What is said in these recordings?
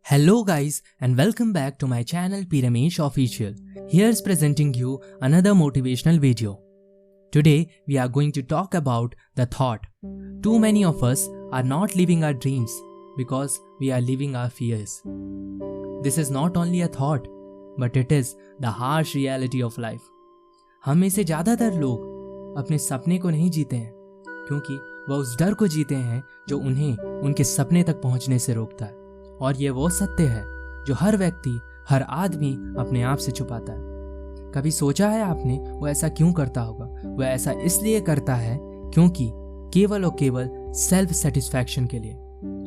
Hello guys and welcome back to my channel P. Ramesh Official. Here's presenting you another motivational video. Today we are going to talk about the thought. Too many of us are not living our dreams because we are living our fears. This is not only a thought but it is the harsh reality of life. हम में से ज़्यादातर लोग अपने सपने को नहीं जीते हैं क्योंकि वह उस डर को जीते हैं जो उन्हें उनके सपने तक पहुंचने से रोकता है। और ये वो सत्य है जो हर व्यक्ति, हर आदमी अपने आप से छुपाता है। कभी सोचा है आपने वो ऐसा क्यों करता होगा? वह ऐसा इसलिए करता है क्योंकि केवल और केवल सेल्फ सेटिस्फैक्शन के लिए।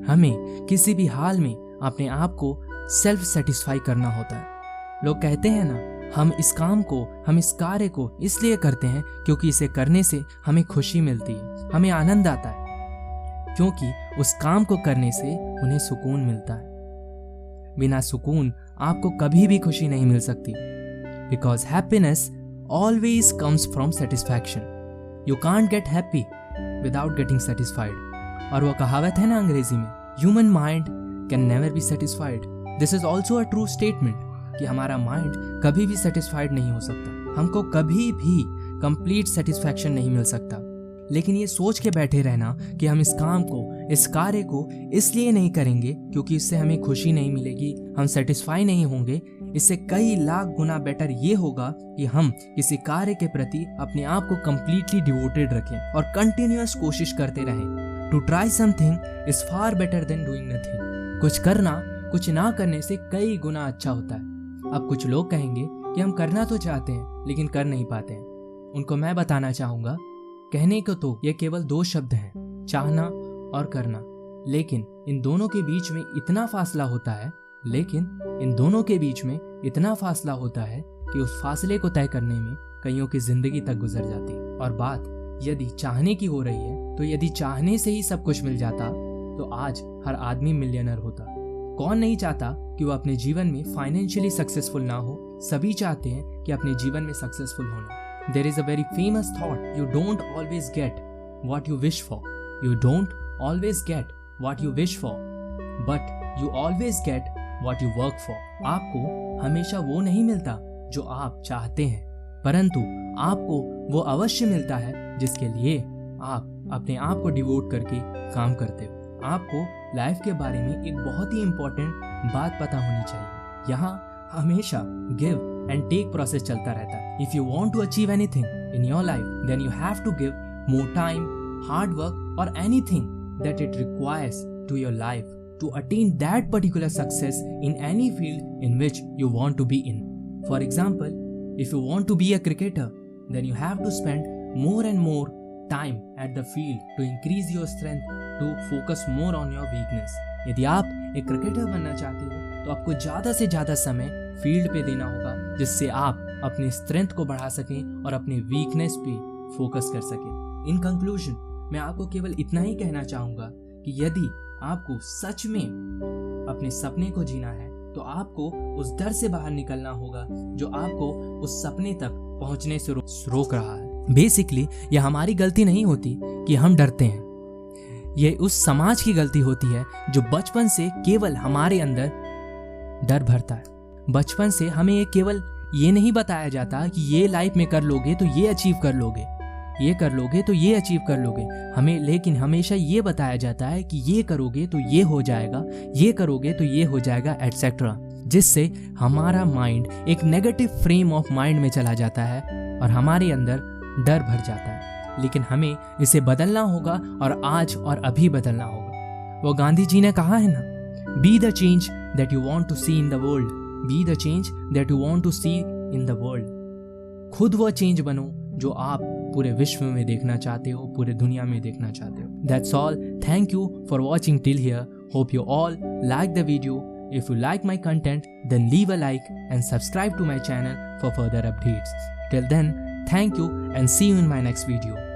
हमें किसी भी हाल में अपने आप को सेल्फ सेटिस्फाई करना होता है। लोग कहते हैं ना, हम इस काम को, हम इस कार्य को इसलिए करते हैं क्योंकि इसे करने से हमें खुशी मिलती है, हमें आनंद आता है, क्योंकि उस काम को करने से उन्हें सुकून मिलता है। बिना सुकून आपको कभी भी खुशी नहीं मिल सकती। Because happiness always comes from satisfaction. You can't get happy without getting satisfied. और वो कहावत है ना अंग्रेजी में, human mind can never be satisfied. This is also a true statement कि हमारा माइंड कभी भी सेटिस्फाइड नहीं हो सकता। हमको कभी भी कंप्लीट सेटिस्फैक्शन नहीं मिल सकता। लेकिन ये सोच के बैठे रहना कि हम इस काम को, इस कार्य को इसलिए नहीं करेंगे क्योंकि इससे हमें खुशी नहीं मिलेगी, हम सेटिस्फाई नहीं होंगे, इससे कई लाख गुना बेटर ये होगा कि हम किसी कार्य के प्रति अपने आप को कंप्लीटली डिवोटेड रखें और कंटिन्यूअस कोशिश करते रहें। To try something is far better than doing nothing. कुछ करना कुछ ना करने से कई गुना अच्छा होता है। अब कुछ लोग कहेंगे कि हम करना तो चाहते हैं लेकिन कर नहीं पाते हैं। उनको मैं बताना चाहूँगा, कहने को तो ये केवल दो शब्द हैं, चाहना और करना। लेकिन इन दोनों के बीच में इतना फासला होता है कि उस फासले को तय करने में कईयों की जिंदगी तक गुजर जाती है। और बात यदि चाहने की हो रही है तो यदि चाहने से ही सब कुछ मिल जाता तो आज हर आदमी मिलियनर होता। कौन नहीं चाहता कि वो अपने जीवन में फाइनेंशियली सक्सेसफुल ना हो? सभी चाहते हैं कि अपने जीवन में सक्सेसफुल होना। There is a very famous thought, you don't always get what you wish for. You don't always get what you wish for, but you always get what you work for. आपको हमेशा वो नहीं मिलता जो आप चाहते हैं, परंतु आपको वो अवश्य मिलता है जिसके लिए आप अपने आप को डिवोट करके काम करते हो। आपको लाइफ के बारे में एक बहुत ही इम्पोर्टेंट बात पता होनी चाहिए। यहाँ हमेशा गिव एंड टेक प्रोसेस चलता रहता है। If you want to achieve anything in your life then you have to give more time, hard work और anything that it requires to your life to attain that particular success in any field in which you want to be in. For example, if you want to be a cricketer then you have to spend more and more time at the field to increase your strength, to focus more on your weakness. यदि आप एक cricketer बनना चाहते हो तो आपको ज़्यादा से ज़्यादा समय फील्ड पे देना होगा, जिससे आप अपने स्ट्रेंथ को बढ़ा सकें और अपने वीकनेस पे फोकस कर सकें। इन कंक्लूजन मैं आपको केवल इतना ही कहना चाहूँगा कि यदि आपको सच में अपने सपने को जीना है तो आपको उस डर से बाहर निकलना होगा जो आपको उस सपने तक पहुँचने से रोक रहा है। बेसिकली यह हमारी गलती नहीं होती कि हम डरते हैं, ये उस समाज की गलती होती है जो बचपन से केवल हमारे अंदर डर भरता है। बचपन से हमें केवल ये नहीं बताया जाता कि ये लाइफ में कर लोगे तो ये अचीव कर लोगे, ये कर लोगे तो ये अचीव कर लोगे। हमें लेकिन हमेशा ये बताया जाता है कि ये करोगे तो ये हो जाएगा, ये करोगे तो ये हो जाएगा, एटसेट्रा, जिससे हमारा माइंड एक नेगेटिव फ्रेम ऑफ माइंड में चला जाता है और हमारे अंदर डर भर जाता है। लेकिन हमें इसे बदलना होगा और आज और अभी बदलना होगा। वो गांधी जी ने कहा है ना, be the change that you want to see in the world, be the change that you want to see in the world. खुद वो चेंज बनो जो आप पूरे विश्व में देखना चाहते हो, पूरे दुनिया में देखना चाहते हो। That's all. Thank you for watching till here. Hope you all like the video. If you like my content, then leave a like and subscribe to my channel for further updates. Till then, thank you and see you in my next video.